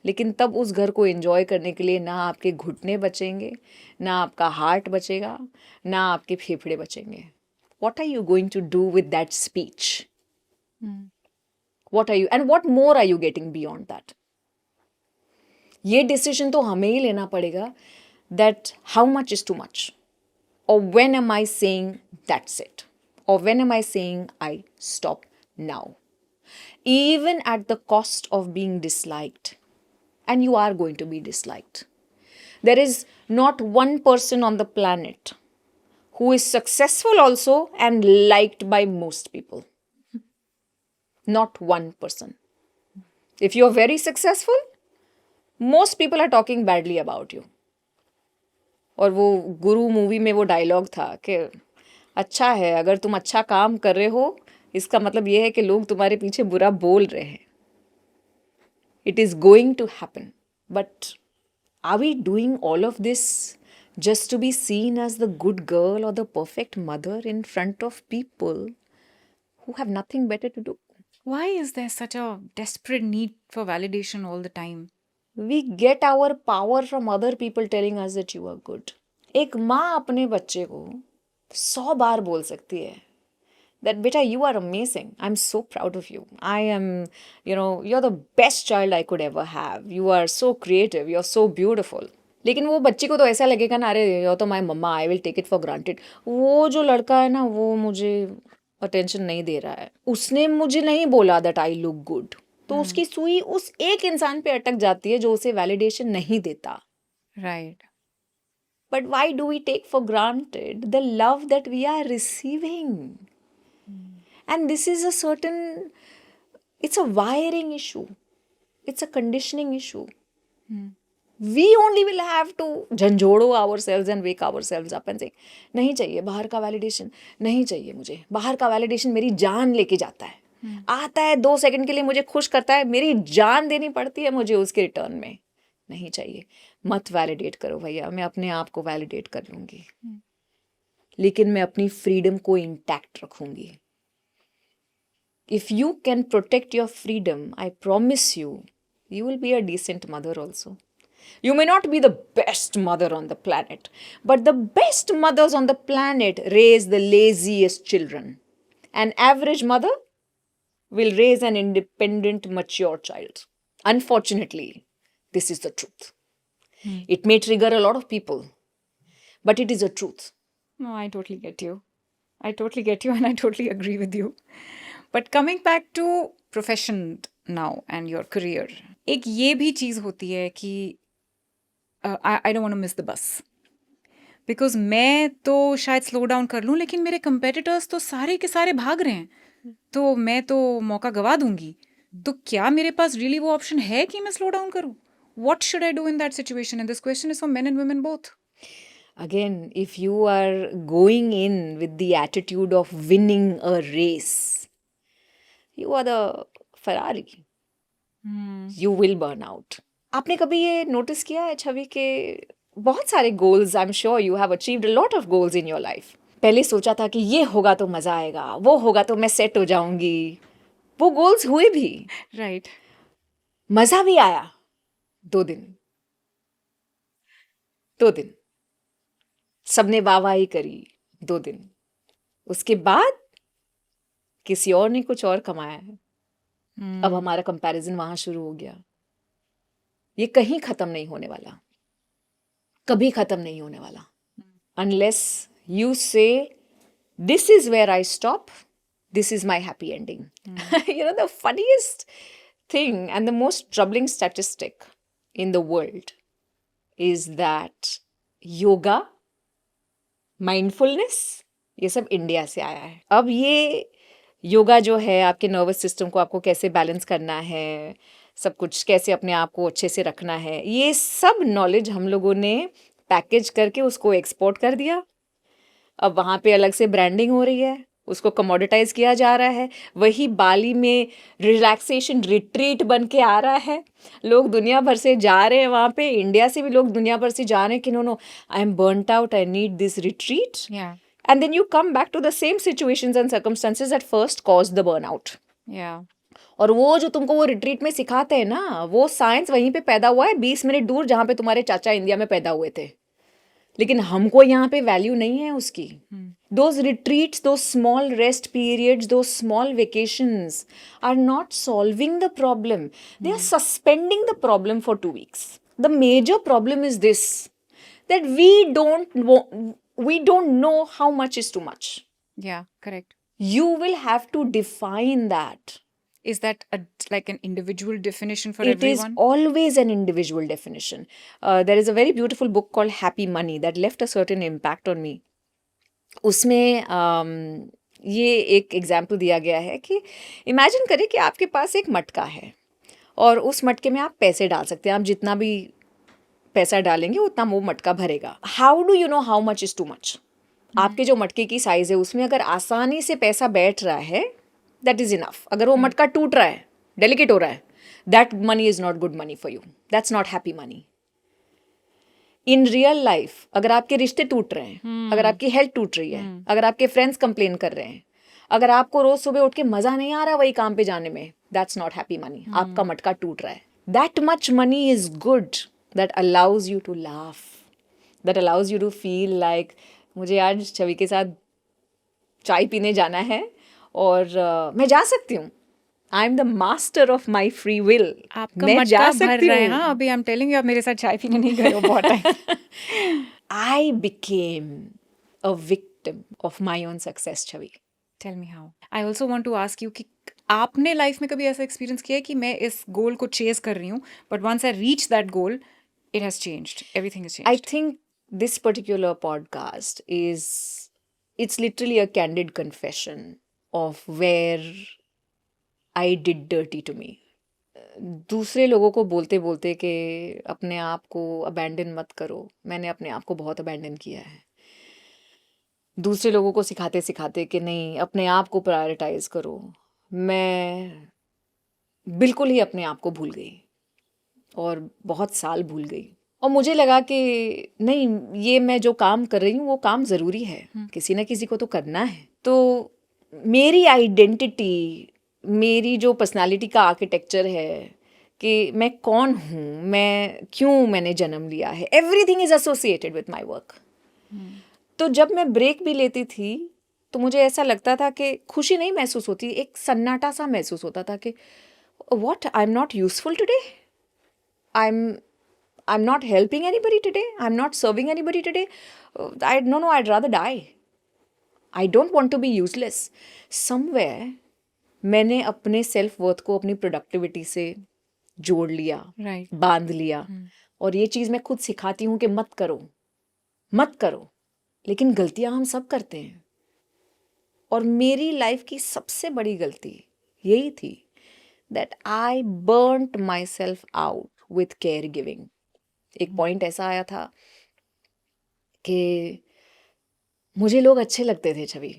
लेकिन तब उस घर को एंजॉय करने के लिए ना आपके घुटने बचेंगे, ना आपका हार्ट बचेगा, ना आपके फेफड़े बचेंगे. What are you going to do with that speech? What are you, and what more are you getting beyond that? ये डिसीजन तो हमें ही लेना पड़ेगा that how much is too much, or when am I saying that's it, or when am I saying I stop now, even at the cost of being disliked. And you are going to be disliked. There is not one person on the planet who is successful also and liked by most people. not one person. If you're very successful, most people are talking badly about you. और वो गुरु movie में वो dialogue था कि अच्छा है अगर तुम अच्छा काम कर रहे हो, इसका मतलब ये है कि लोग तुम्हारे पीछे बुरा बोल रहे हैं. It is going to happen. But are we doing all of this just to be seen as the good girl or the perfect mother in front of people who have nothing better to do? Why is there such a desperate need for validation all the time? We get our power from other people telling us that you are good. एक माँ अपने बच्चे को 100 बार बोल सकती है that beta you are amazing, I'm so proud of you, I am, you're the best child I could ever have, you are so creative, you're so beautiful. लेकिन वो बच्ची को तो ऐसा लगेगा ना, अरे you're तो my mama, I will take it for granted. वो जो लड़का है ना, वो मुझे अटेंशन नहीं दे रहा है, उसने मुझे नहीं बोला that I look good, तो उसकी सुई उस एक इंसान पे अटक जाती है जो उसे वैलिडेशन नहीं देता. Right. But why do we take for granted the love that we are receiving? And this is it's a wiring issue. It's a conditioning issue. We only will have to झंझोड़ो ourselves and wake ourselves up and say, नहीं चाहिए बाहर का validation, नहीं चाहिए मुझे. बाहर का validation मेरी जान लेके जाता है. आता है 2 सेकंड के लिए मुझे खुश करता है, मेरी जान देनी पड़ती है मुझे उसके रिटर्न में. नहीं चाहिए. मत वैलिडेट करो भैया, मैं अपने आप को वैलिडेट कर लूँगी, लेकिन मैं अपनी फ्रीडम को इंटैक्ट रखूँगी. If you can protect your freedom, I promise you, you will be a decent mother also. You may not be the best mother on the planet, but the best mothers on the planet raise the laziest children. An average mother will raise an independent, mature child. Unfortunately, this is the truth. It may trigger a lot of people, but it is a truth. No, I totally get you. I totally get you and I totally agree with you. But coming back to profession now and your career, एक ये भी चीज़ होती है कि I don't want to miss the bus. Because मैं तो शायद slow down कर लूँ, लेकिन मेरे कंपेटिटर्स तो सारे के सारे भाग रहे हैं, तो मैं तो मौका गवा दूंगी. तो क्या मेरे पास रियली वो ऑप्शन है कि मैं स्लो डाउन करूँ? What should I do in that situation? And this question is for men and women both. Again, if you are going in with the attitude of winning a race, you are the Ferrari. You will burn out. आपने कभी ये notice किया है छवि के बहुत सारे goals, I am sure you have achieved a lot of goals in your life. पहले सोचा था कि ये होगा तो मजा आएगा, वो होगा तो मैं सेट हो जाऊंगी. वो गोल्स हुए भी, Right. मजा भी आया. 2 दिन सबने वाहवाही करी. 2 दिन उसके बाद किसी और ने कुछ और कमाया है. अब हमारा कंपैरिजन वहां शुरू हो गया. ये कहीं खत्म नहीं होने वाला, कभी खत्म नहीं होने वाला, unless you say this is where I stop, this is my happy ending. The funniest thing and the most troubling statistic in the world is that yoga, mindfulness, ये सब इंडिया से आया है. अब ये योगा जो है आपके नर्वस सिस्टम को, आपको कैसे बैलेंस करना है, सब कुछ कैसे अपने आप को अच्छे से रखना है, ये सब नॉलेज हम लोगों ने पैकेज करके उसको एक्सपोर्ट कर दिया. अब वहाँ पे अलग से ब्रांडिंग हो रही है, उसको कमोडिटाइज किया जा रहा है. वही बाली में रिलैक्सेशन रिट्रीट बन के आ रहा है. लोग दुनिया भर से जा रहे हैं वहाँ पे, इंडिया से भी लोग दुनिया भर से जा रहे हैं कि no I am burned out, I need this retreat. Yeah. And then you come back to the same situations and circumstances that first caused the burnout. Yeah. और वो जो तुमको वो रिट्रीट में सिखाते हैं ना, वो साइंस वहीं पे पैदा हुआ है 20 मिनट दूर, जहाँ पे तुम्हारे चाचा इंडिया में पैदा हुए थे. लेकिन हमको यहाँ पे वैल्यू नहीं है उसकी. Those retreats, those small rest periods, those small vacations are not solving the problem. They are suspending the problem for 2 weeks. The major problem is this, that we don't know how much is too much. Yeah, correct. You will have to define that. Is that like an individual definition for It everyone? is always an individual definition. There is a very beautiful book called Happy Money that left a certain impact on me. उसमें ये एक example दिया गया है कि imagine करें कि आपके पास एक मटका है और उस मटके में आप पैसे डाल सकते हैं, आप जितना भी पैसा डालेंगे उतना वो मटका भरेगा. How do you know how much is too much? आपके जो मटके की साइज है उसमें अगर आसानी से पैसा बैठ रहा है, दैट इज इनफ. अगर वो मटका टूट रहा है, डेलिकेट हो रहा है, that money is not good money for you, that's not happy money. In real life अगर आपके रिश्ते टूट रहे हैं, अगर आपकी हेल्थ टूट रही है, अगर आपके फ्रेंड्स कंप्लेन कर रहे हैं, अगर आपको रोज सुबह उठ के मजा नहीं आ रहा वही काम पे जाने में, दैट्स नॉट हैप्पी मनी. आपका मटका टूट रहा है. That much money is good, that allows you to laugh, that allows you to feel like मुझे आज छवि के साथ चाय पीने जाना है और मैं जा सकती हूँ. I am the master of my free will. आपका मैं जा मटका भर सकती रहा है. हूँ. हाँ, अभी आई एम टेलिंग यू, आप मेरे साथ चाय पीने नहीं गए हो बहुत time. I became a victim of my own success, Chhavi. Tell me how. I also want to ask you कि आपने लाइफ में कभी ऐसा एक्सपीरियंस किया है कि मैं इस गोल को चेज कर रही हूँ, but once I reach that goal it has changed, everything is I changed. think this particular podcast it's literally a candid confession of where I did dirty to me. दूसरे लोगों को बोलते बोलते कि अपने आप को अबैंडन मत करो, मैंने अपने आप को बहुत अबैंडन किया है. दूसरे लोगों को सिखाते सिखाते कि नहीं अपने आप को प्रायोरिटाइज करो, मैं बिल्कुल ही अपने आप को भूल गई और बहुत साल भूल गई. और मुझे लगा कि नहीं, ये मैं जो काम कर रही हूँ वो काम ज़रूरी है, किसी ना किसी को तो करना है. तो मेरी आइडेंटिटी, मेरी जो पर्सनालिटी का आर्किटेक्चर है कि मैं कौन हूँ, मैं क्यों मैंने जन्म लिया है, everything is associated with my work. तो जब मैं ब्रेक भी लेती थी तो मुझे ऐसा लगता था कि खुशी नहीं महसूस होती, एक सन्नाटा सा महसूस होता था कि what, I am not useful today, I'm not helping anybody today, I'm not serving anybody today. No, I'd rather die. I don't want to be useless. Somewhere मैंने अपने सेल्फ वर्थ को अपनी प्रोडक्टिविटी से जोड़ लिया, राइट. बांध लिया. और ये चीज़ मैं खुद सिखाती हूँ कि मत करो, मत करो. लेकिन गलतियाँ हम सब करते हैं. और मेरी लाइफ की सबसे बड़ी गलती यही थी that I burnt myself out with caregiving. एक पॉइंट ऐसा आया था कि मुझे लोग अच्छे लगते थे छवि,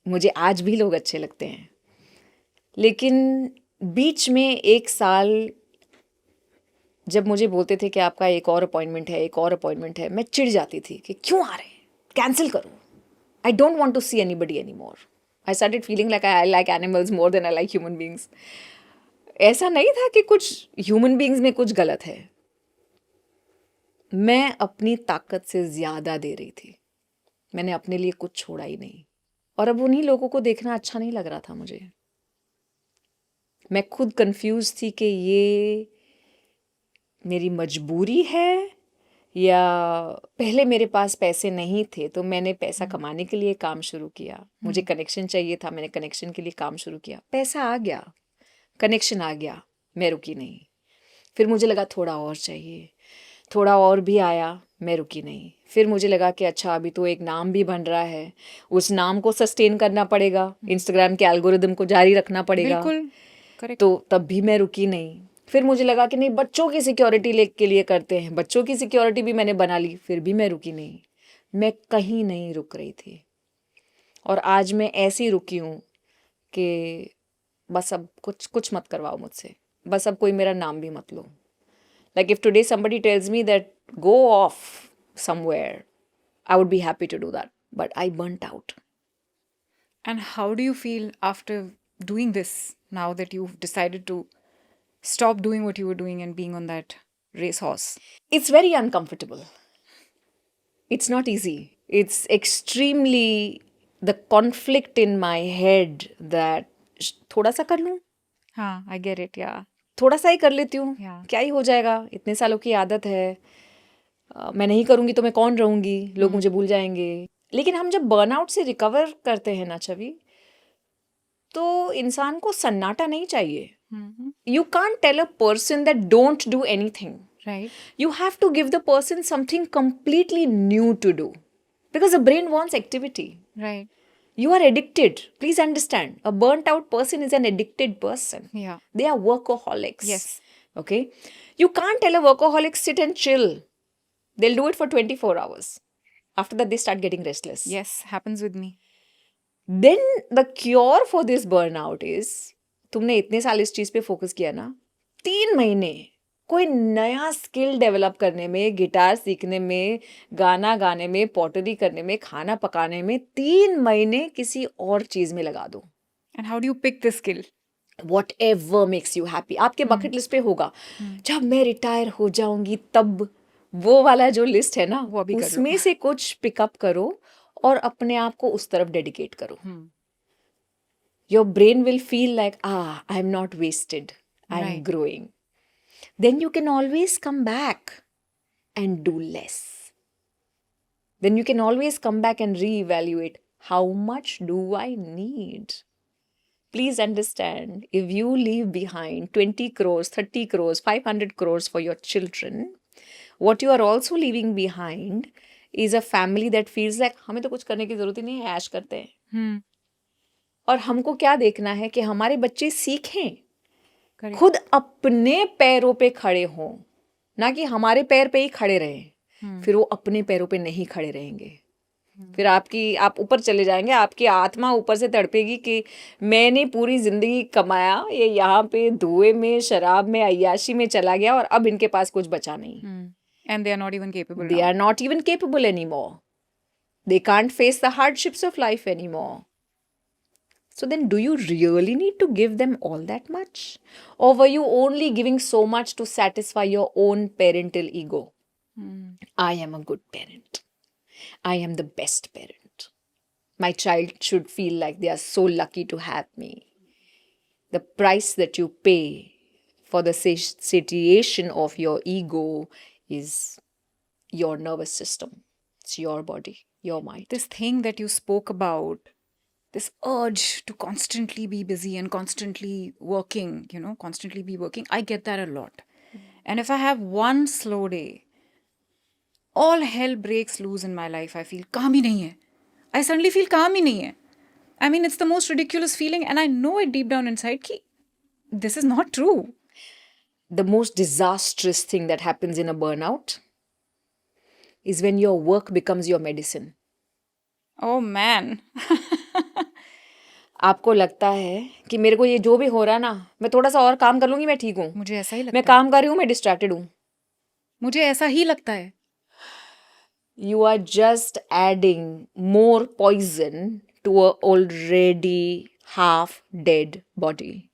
मुझे आज भी लोग अच्छे लगते हैं, लेकिन बीच में एक साल जब मुझे बोलते थे कि आपका एक और अपॉइंटमेंट है, एक और अपॉइंटमेंट है, मैं चिढ़ जाती थी कि क्यों आ रहे हैं, कैंसिल करो. I don't want to see anybody any more. I started feeling like I like animals more than I like human beings. ऐसा नहीं था कि कुछ ह्यूमन बींग्स में कुछ गलत है, मैं अपनी ताकत से ज़्यादा दे रही थी. मैंने अपने लिए कुछ छोड़ा ही नहीं. और अब उन्हीं लोगों को देखना अच्छा नहीं लग रहा था मुझे. मैं खुद कंफ्यूज थी कि ये मेरी मजबूरी है या पहले मेरे पास पैसे नहीं थे तो मैंने पैसा कमाने के लिए काम शुरू किया. मुझे कनेक्शन चाहिए था, मैंने कनेक्शन के लिए काम शुरू किया. पैसा आ गया, कनेक्शन आ गया, मैं रुकी नहीं. फिर मुझे लगा थोड़ा और चाहिए, थोड़ा और भी आया, मैं रुकी नहीं. फिर मुझे लगा कि अच्छा अभी तो एक नाम भी बन रहा है, उस नाम को सस्टेन करना पड़ेगा, इंस्टाग्राम के एल्गोरिदम को जारी रखना पड़ेगा. बिल्कुल करेक्ट. तो तब भी मैं रुकी नहीं. फिर मुझे लगा कि नहीं, बच्चों की सिक्योरिटी के लिए करते हैं, बच्चों की सिक्योरिटी भी मैंने बना ली. फिर भी मैं रुकी नहीं. मैं कहीं नहीं रुक रही थी. और आज मैं ऐसी रुकी हूँ कि बस अब कुछ मत करवाओ मुझसे, बस अब कोई मेरा नाम भी मत लो. Like if today somebody tells me that go off somewhere, I would be happy to do that. But I burnt out. And how do you feel after doing this, now that you've decided to stop doing what you were doing and being on that racehorse? It's very uncomfortable. It's not easy. It's extremely the conflict in my head that थोड़ा सा कर लूँ, हाँ, I get it, yeah. थोड़ा सा ही कर लेती हूँ, Yeah. क्या ही हो जाएगा, इतने सालों की आदत है. मैं नहीं करूँगी तो मैं कौन रहूँगी, लोग मुझे भूल जाएंगे. लेकिन हम जब बर्नआउट से रिकवर करते हैं ना छवि, तो इंसान को सन्नाटा नहीं चाहिए. You can't tell a person that don't do anything. Right. You have to give the person something completely new to do, because the brain wants activity. Right. You are addicted. Please understand. A burnt out person is an addicted person. Yeah. They are workaholics. Yes. Okay. You can't tell a workaholic sit and chill. They'll do it for 24 hours. After that, they start getting restless. Yes, happens with me. Then the cure for this burnout is, तुमने इतने साल इस चीज पे focus किया ना, 3 महीने कोई नया स्किल डेवलप करने में, गिटार सीखने में, गाना गाने में, पॉटरी करने में, खाना पकाने में, 3 महीने किसी और चीज में लगा दो. And how do you pick this skill? Whatever makes you happy. आपके बकेट लिस्ट पे होगा, जब मैं रिटायर हो जाऊंगी तब, वो वाला जो लिस्ट है ना, वो अभी कर लो. उसमें से कुछ पिकअप करो और अपने आप को उस तरफ डेडिकेट करो. Your brain will feel like, I am not wasted. I am Right. growing. Then you can always come back and do less. Then you can always come back and reevaluate, how much do I need? Please understand, if you leave behind 20 crores, 30 crores, 500 crores for your children, what you are also leaving behind is a family that feels like, हमें तो कुछ करने की जरूरत ही नहीं है, ऐश करते हैं. और हमको क्या देखना है कि हमारे बच्चे सीखें, Correct. खुद अपने पैरों पे खड़े हों, ना कि हमारे पैर पे ही खड़े रहें. फिर वो अपने पैरों पे नहीं खड़े रहेंगे. फिर आप ऊपर चले जाएंगे, आपकी आत्मा ऊपर से तड़पेगी कि मैंने पूरी जिंदगी कमाया, ये यहाँ पे धुएं में, शराब में, अय्याशी में चला गया और अब इनके पास कुछ बचा नहीं. And they are not even capable They now. are not even capable anymore. They can't face the hardships of life anymore. So then, do you really need to give them all that much? Or were you only giving so much to satisfy your own parental ego? I am a good parent. I am the best parent. My child should feel like they are so lucky to have me. The price that you pay for the satiation of your ego is your nervous system. It's your body, your mind. This thing that you spoke about, this urge to constantly be busy and constantly working, constantly be working, I get that a lot. And if I have one slow day, all hell breaks loose in my life. I feel calm ही नहीं है. I suddenly feel calm ही नहीं है. I mean, it's the most ridiculous feeling, and I know it deep down inside कि this is not true. The most disastrous thing that happens in a burnout is when your work becomes your medicine. Oh man. आपको लगता है कि मेरे को ये जो भी हो रहा है ना, मैं थोड़ा सा और काम कर लूंगी, मैं ठीक हूँ. मुझे ऐसा ही लगता मैं काम कर रही हूँ, मैं डिस्ट्रैक्टेड हूँ. मुझे ऐसा ही लगता है. You are just adding more poison to a already half dead body.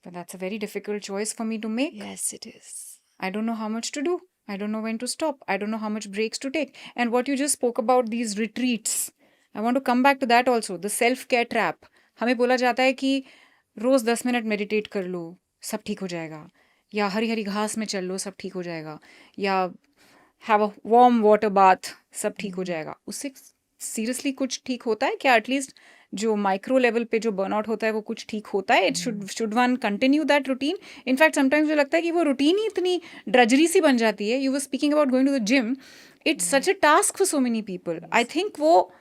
But that's a very difficult choice for me to make. Yes, it is. I don't know how much to do. I don't know when to stop. I don't know how much breaks to take. And what you just spoke about, these retreats, I want to come back to that also. The self-care trap. हमें बोला जाता है कि रोज 10 minute meditate कर लो, सब ठीक हो जाएगा. या हरी हरी घास में चल लो, सब ठीक हो जाएगा. या have a warm water bath, सब ठीक हो जाएगा. उससे सीरियसली कुछ ठीक होता है क्या? एटलीस्ट जो माइक्रो लेवल पे जो बर्नआउट होता है वो कुछ ठीक होता है? It should one continue that routine? In fact sometimes मुझे लगता है कि वो रूटीन ही इतनी ड्रजरी सी बन जाती है. You were speaking about going to the gym. It's such a task for so many people. I think वो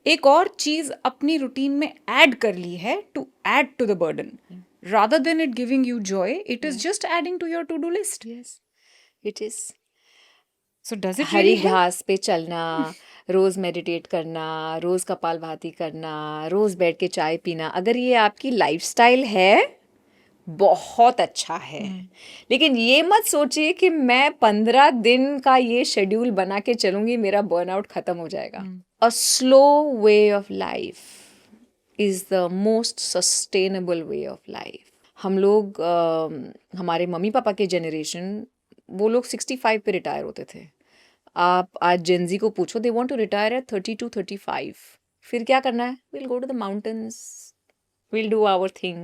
एक और चीज अपनी रूटीन में ऐड कर ली है to add to the burden. Rather than it giving you joy, it is just adding to your to-do list. Yes, it is. So does it Hari really help? घास पे चलना, रोज मेडिटेट करना, रोज कपालभाति करना, रोज बैठ के चाय पीना, अगर ये आपकी लाइफस्टाइल है, बहुत अच्छा है. लेकिन ये मत सोचिए कि मैं 15 दिन का ये शेड्यूल बना के चलूंगी, मेरा बर्नआउट खत्म हो जाएगा. A slow way of life is the most sustainable way of life. हम लोग हमारे मम्मी पापा के जनरेशन, वो लोग 65 पे रिटायर होते थे. आप आज जेनजी को पूछो, they want to retire at 32 35. फिर क्या करना है? Will go to the mountains, we'll do our thing.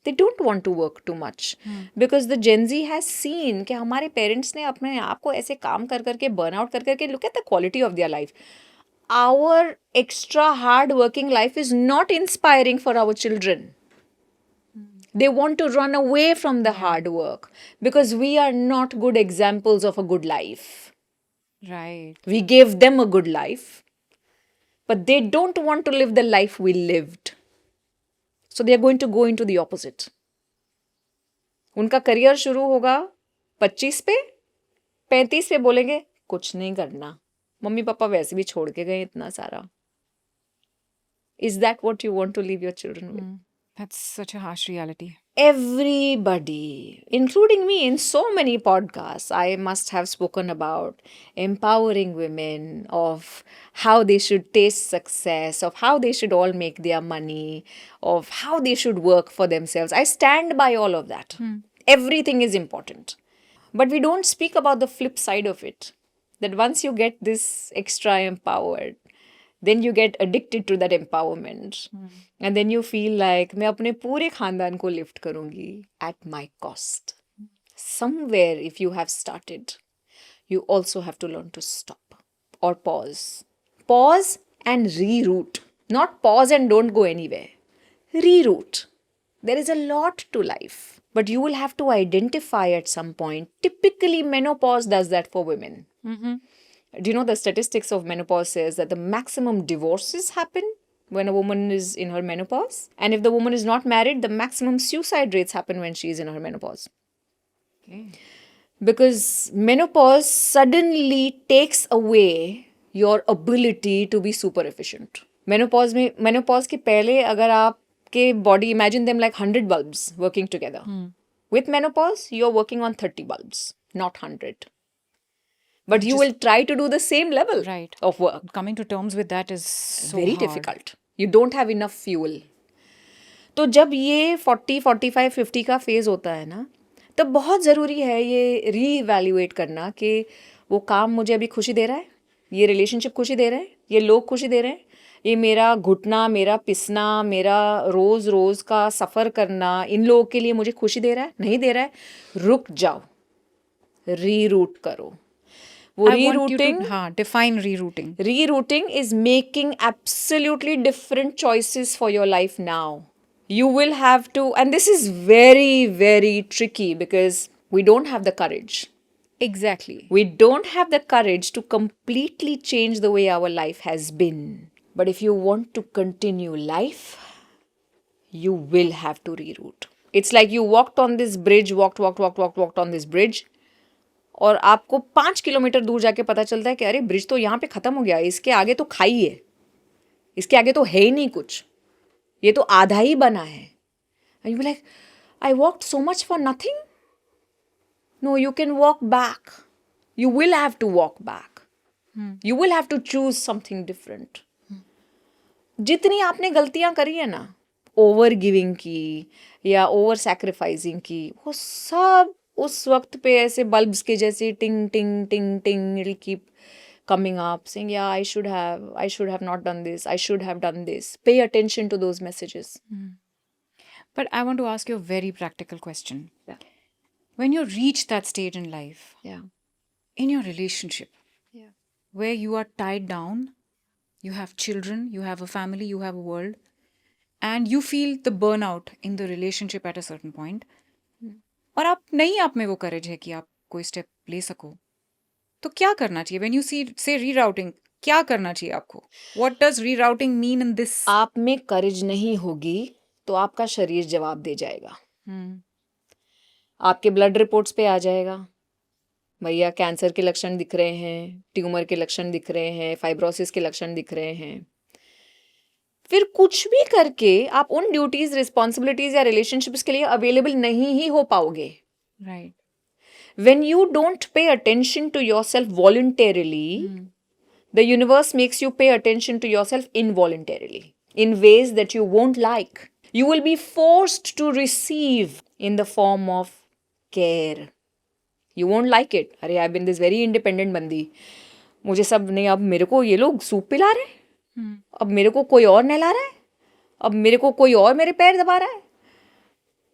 They don't want to work too much because the Gen Z has seen कि हमारे पेरेंट्स ने अपने आप को ऐसे काम कर करके, बर्नआउट कर करके, look at the quality of their life. Our extra hard working life is not inspiring for our children. They want to run away from the hard work because we are not good examples of a good life. Right. We gave them a good life, but they don't want to live the life we lived. So they are going to go into the opposite. उनका career शुरू होगा 25 पे, 35 पे बोलेंगे कुछ नहीं करना, mummy papa वैसे भी छोड़ के गए इतना सारा. Is that what you want to leave your children with? That's such a harsh reality. Everybody, including me in so many podcasts, I must have spoken about empowering women, of how they should taste success, of how they should all make their money, of how they should work for themselves. I stand by all of that. Everything is important. But we don't speak about the flip side of it. That once you get this extra empowered, then you get addicted to that empowerment. And then you feel like मैं अपने पूरे खानदान को lift करूँगी at my cost. Somewhere if you have started, you also have to learn to stop or pause. Pause and reroute. Not pause and don't go anywhere. Reroute. There is a lot to life. But you will have to identify at some point. Typically, menopause does that for women. Do you know the statistics of menopause says that the maximum divorces happen when a woman is in her menopause? And if the woman is not married, the maximum suicide rates happen when she is in her menopause. Okay. Because menopause suddenly takes away your ability to be super efficient. Menopause के पहले अगर आपके body, imagine them like 100 bulbs working together. With menopause, you're working on 30 bulbs, not 100. But you will try to do the same level Right. of work. Coming to terms with that is so Very hard. difficult. You don't have enough fuel. तो जब ये 40, 45, 50 का phase होता है ना, तो बहुत ज़रूरी है ये रीइवैल्यूएट करना कि वो काम मुझे अभी खुशी दे रहा है, ये रिलेशनशिप खुशी दे रहे हैं, ये लोग खुशी दे रहे हैं, ये मेरा घुटना, मेरा पिसना, मेरा रोज़ रोज़ का सफ़र करना इन लोगों के लिए मुझे खुशी दे रहा है, नहीं दे रहा है. रुक जाओ, रीरूट करो. वो I want you to rerouting, define rerouting. rerouting is making absolutely different choices for your life now. You will have to, and this is very, very tricky because we don't have the courage. Exactly. We don't have the courage to completely change the way our life has been. But if you want to continue life, you will have to reroute. It's like you walked on this bridge, walked on this bridge. और आपको 5 kilometre दूर जाके पता चलता है कि अरे bridge तो यहाँ पे ख़त्म हो गया, इसके आगे तो खाई है, इसके आगे तो है ही नहीं कुछ, ये तो आधा ही बना है. And you be like, I walked so much for nothing? No, you can walk back. You will have to walk back. You will have to choose something different. जितनी आपने गलतियां करी है ना, ओवर गिविंग की या ओवर सैक्रिफाइसिंग की, वो सब उस वक्त पे ऐसे बल्ब्स के जैसे टिंग टिंग टिंग टिंग it'll keep coming up saying, yeah, I should have not done this, I should have done this. Pay attention to those messages. But I want to ask you a very practical question. Yeah. When you reach that stage in life, Yeah. in your relationship, Yeah. where you are tied down, you have children, you have a family, you have a world, and you feel the burnout in the relationship at a certain point, और आप में वो courage है कि आप कोई step ले सको, तो क्या करना चाहिए? When you say rerouting, क्या करना चाहिए आपको? What does rerouting mean in this? आप में courage नहीं होगी तो आपका शरीर जवाब दे जाएगा. आपके ब्लड रिपोर्ट्स पे आ जाएगा, भैया कैंसर के लक्षण दिख रहे हैं, ट्यूमर के लक्षण दिख रहे हैं, फाइब्रोसिस के लक्षण दिख रहे हैं. फिर कुछ भी करके आप उन ड्यूटीज, रिस्पॉन्सिबिलिटीज या रिलेशनशिप्स के लिए अवेलेबल नहीं ही हो पाओगे. Right. When you don't pay attention to yourself voluntarily, the universe makes you pay attention to yourself involuntarily in ways that you won't like. You will be forced to receive in the form of care. You won't like it. अरे I've been this very independent बंदी, मुझे सब नहीं, अब मेरे को ये लोग सूप पिला रहे हैं, अब मेरे को कोई और नहला रहा है, अब मेरे को कोई और मेरे पैर दबा रहा है.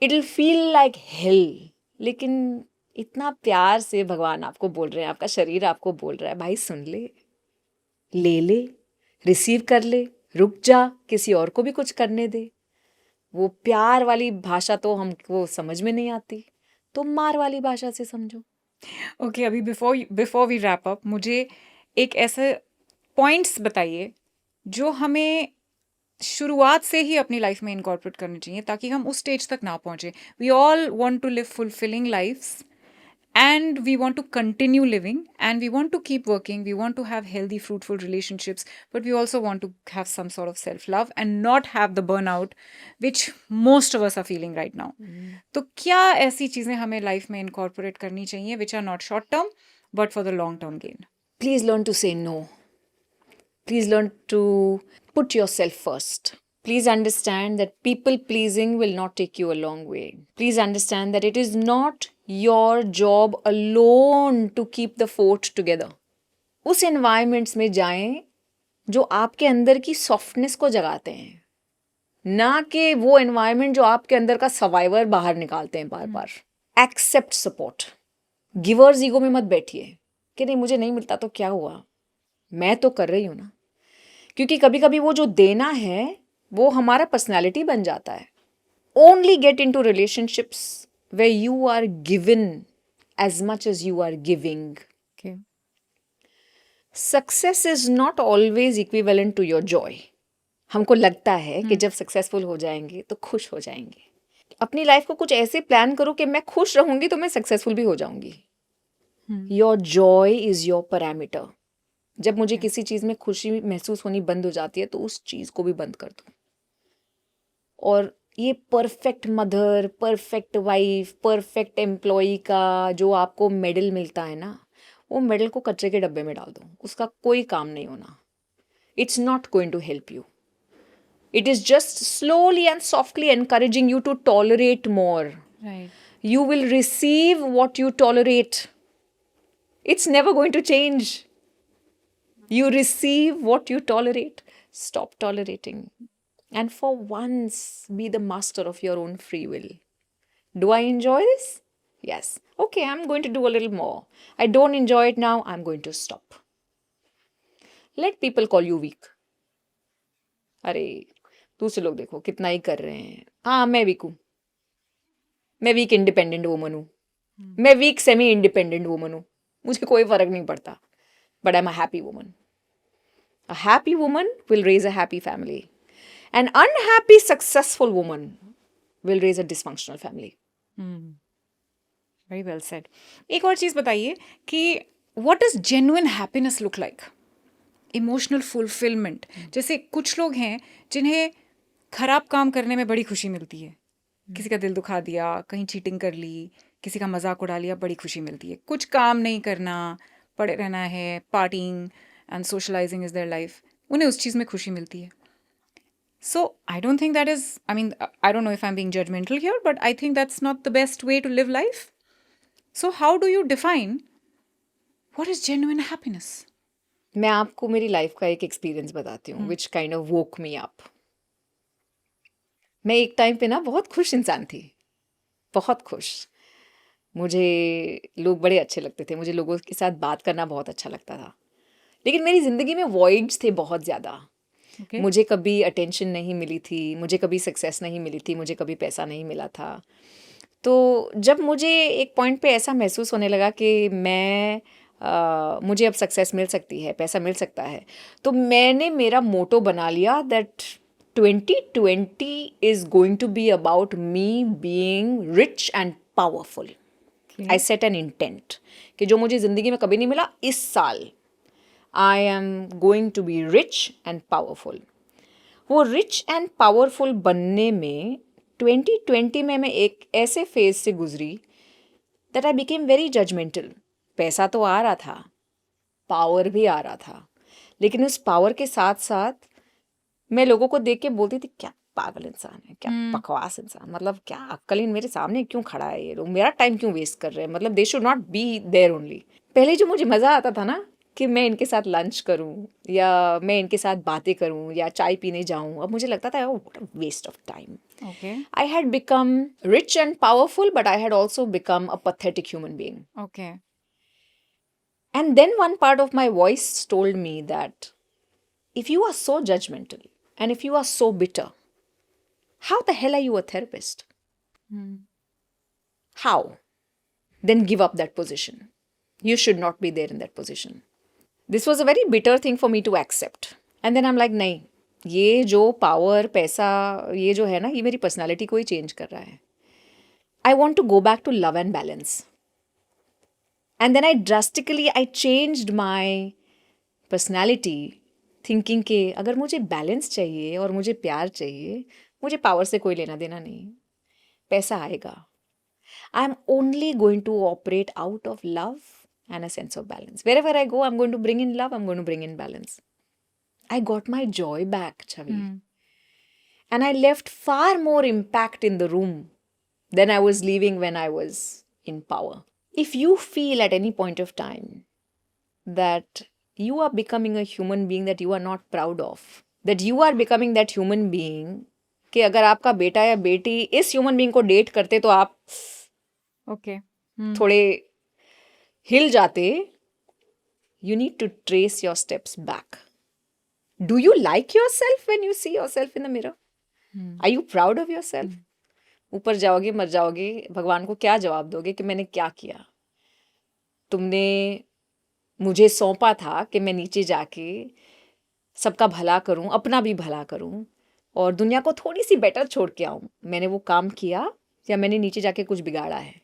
It will feel like hell. लेकिन इतना प्यार से भगवान आपको बोल रहे हैं, आपका शरीर आपको बोल रहा है, भाई सुन ले, ले ले, रिसीव कर ले, रुक जा, किसी और को भी कुछ करने दे. वो प्यार वाली भाषा तो हमको समझ में नहीं आती, तो मार वाली भाषा से समझो. Okay, अभी before we wrap up, मुझे एक ऐसे points बताइए जो हमें शुरुआत से ही अपनी लाइफ में इनकॉर्पोरेट करनी चाहिए ताकि हम उस स्टेज तक ना पहुंचे? We all want to live fulfilling lifes and we want to continue living and we want to keep working, we want to have healthy fruitful relationships, but we also want to have some sort of self love and not have the burnout which most of us are feeling right now. तो क्या ऐसी चीजें हमें life में incorporate करनी चाहिए which are not short term but for the long term gain? Please learn to say no. Please learn to put yourself first. Please understand that people pleasing will not take you a long way. Please understand that it is not your job alone to keep the fort together. उस environments में जाएं जो आपके अंदर की softness को जगाते हैं, ना कि वो environment जो आपके अंदर का survivor बाहर निकालते हैं बार बार. Accept support. Givers ego में मत बैठिए कि नहीं मुझे नहीं मिलता तो क्या हुआ, मैं तो कर रही हूँ ना. क्योंकि कभी कभी वो जो देना है वो हमारा पर्सनालिटी बन जाता है. Only get into relationships where you are given as much as you are giving. Success is not always equivalent to your joy. हमको लगता है कि जब सक्सेसफुल हो जाएंगे तो खुश हो जाएंगे. अपनी लाइफ को कुछ ऐसे प्लान करो कि मैं खुश रहूंगी तो मैं सक्सेसफुल भी हो जाऊंगी. Your Joy is your parameter. जब मुझे किसी चीज़ में खुशी महसूस होनी बंद हो जाती है तो उस चीज़ को भी बंद कर दो. और ये perfect mother, perfect wife, perfect employee का जो आपको मेडल मिलता है ना, वो मेडल को कचरे के डब्बे में डाल दो. उसका कोई काम नहीं होना. It's not going to help you. It is just slowly and softly encouraging you to tolerate more. You will receive what you tolerate. It's never going to change. You receive what you tolerate. Stop tolerating. And for once, be the master of your own free will. Do I enjoy this? Yes. Okay, I'm going to do a little more. I don't enjoy it now. I'm going to stop. Let people call you weak. अरे दूसरे लोग देखो कितना ही कर रहे हैं. हाँ मैं वीक हूँ. मैं वीक इंडिपेंडेंट वुमन हूँ. मैं वीक सेमी इंडिपेंडेंट वुमन हूँ. मुझे कोई फर्क नहीं पड़ता. But I'm a happy woman. A happy woman will raise a happy family. An unhappy, successful woman will raise a dysfunctional family. Very well said. एक और चीज़ बताइए कि what does genuine happiness look like? Emotional fulfillment. जैसे कुछ लोग हैं जिन्हें खराब काम करने में बड़ी खुशी मिलती है. किसी का दिल दुखा दिया, कहीं चीटिंग कर ली, किसी का मजाक उड़ा लिया, बड़ी खुशी मिलती है. कुछ काम नहीं करना, पड़े रहना है, partying and socialising is their life, उन्हें उस चीज़ में खुशी मिलती है. So I don't think that is, I mean, I don't know if I'm being judgmental here, but I think that's not the best way to live life. So how do you define what is genuine happiness? मैं आपको मेरी life का एक experience बताती हूँ which kind of woke me up. मैं एक time पे ना बहुत खुश इंसान थी. बहुत खुश. मुझे लोग बड़े अच्छे लगते थे. मुझे लोगों के साथ बात करना बहुत अच्छा लगता था. लेकिन मेरी ज़िंदगी में वॉइड्स थे बहुत ज़्यादा. मुझे कभी अटेंशन नहीं मिली थी. मुझे कभी सक्सेस नहीं मिली थी. मुझे कभी पैसा नहीं मिला था. तो जब मुझे एक पॉइंट पे ऐसा महसूस होने लगा कि मुझे अब सक्सेस मिल सकती है, पैसा मिल सकता है, तो मैंने मेरा मोटो बना लिया that 2020 is going to be about me being rich and powerful. I set an intent कि जो मुझे ज़िंदगी में कभी नहीं मिला, इस साल I am going to be rich and powerful. वो rich and powerful बनने में 2020 में मैं एक ऐसे फेज से गुजरी that I became very judgmental. पैसा तो आ रहा था, पावर भी आ रहा था, लेकिन उस पावर के साथ साथ मैं लोगों को देख के बोलती थी क्या पागल इंसान है, क्या बकवास इंसान, मतलब क्या अक्कल मेरे सामने क्यों खड़ा है, ये लोग मेरा टाइम क्यों वेस्ट कर रहे हैं, मतलब they should not be there only. पहले जो मुझे मज़ा आता था ना कि मैं इनके साथ लंच करूं या मैं इनके साथ बातें करूं या चाय पीने जाऊं, अब मुझे लगता था what a waste of time. I had become rich and powerful but I had also become a pathetic human being. Okay. And then one part of my voice told me that if you are so judgmental and if you are so bitter, how the hell are you a therapist? How? Then give up that position. You should not be there in that position. This was a very bitter thing for me to accept. And then I am like नहीं, ये जो power पैसा ये जो है ना, ये मेरी पर्सनालिटी को ही चेंज कर रहा है. I want to go back to love and balance. And then I changed my personality, thinking के अगर मुझे बैलेंस चाहिए और मुझे प्यार चाहिए, मुझे पावर से कोई लेना देना नहीं, पैसा आएगा. I am only going to operate out of love and a sense of balance. Wherever I go, I'm going to bring in love, I'm going to bring in balance. I got my joy back, Chavi. And I left far more impact in the room than I was leaving when I was in power. If you feel at any point of time that you are becoming a human being that you are not proud of, that you are becoming that human being कि अगर आपका बेटा या बेटी इस human being को date करते तो आप Okay. थोड़े हिल जाते, you need to trace your steps back. Do you like yourself when you see yourself in the mirror? Are you proud of yourself? ऊपर जाओगे मर जाओगे, भगवान को क्या जवाब दोगे कि मैंने क्या किया? तुमने मुझे सौंपा था कि मैं नीचे जाके सबका भला करूं, अपना भी भला करूं और दुनिया को थोड़ी सी बेटर छोड़ के आऊं. मैंने वो काम किया या मैंने नीचे जाके कुछ बिगाड़ा है?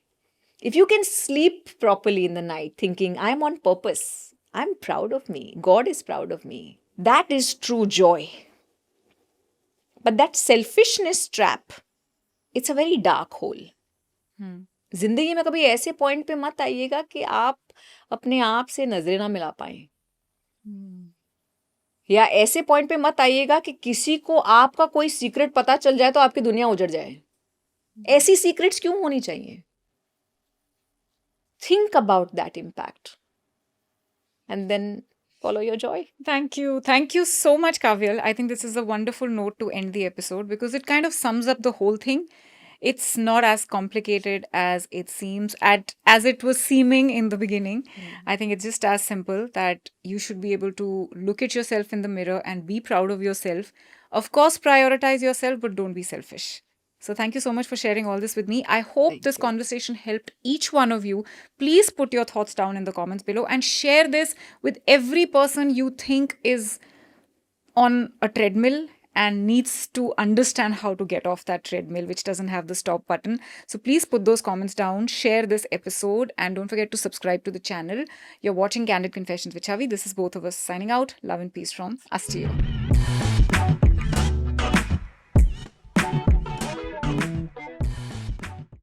If you can sleep properly in the night thinking, I'm on purpose, I'm proud of me, God is proud of me, that is true joy. But that selfishness trap, it's a very dark hole. जिंदगी में कभी ऐसे point पे मत आइएगा कि आप अपने आप से नजरें ना मिला पाए, या ऐसे पॉइंट पे मत आइएगा कि किसी को आपका कोई सीक्रेट पता चल जाए तो आपकी दुनिया उजड़ जाए. ऐसी सीक्रेट्स क्यों होनी चाहिए? Think about that impact and then follow your joy. Thank you. Thank you so much, Kavyal. I think this is a wonderful note to end the episode because it kind of sums up the whole thing. It's not as complicated as it seems, as it was seeming in the beginning. I think it's just as simple that you should be able to look at yourself in the mirror and be proud of yourself. Of course, prioritize yourself, but don't be selfish. So thank you so much for sharing all this with me. I hope this conversation helped each one of you. Please put your thoughts down in the comments below and share this with every person you think is on a treadmill and needs to understand how to get off that treadmill, which doesn't have the stop button. So please put those comments down, share this episode, and don't forget to subscribe to the channel. You're watching Candid Confessions with Chavi. This is both of us signing out. Love and peace from us to you.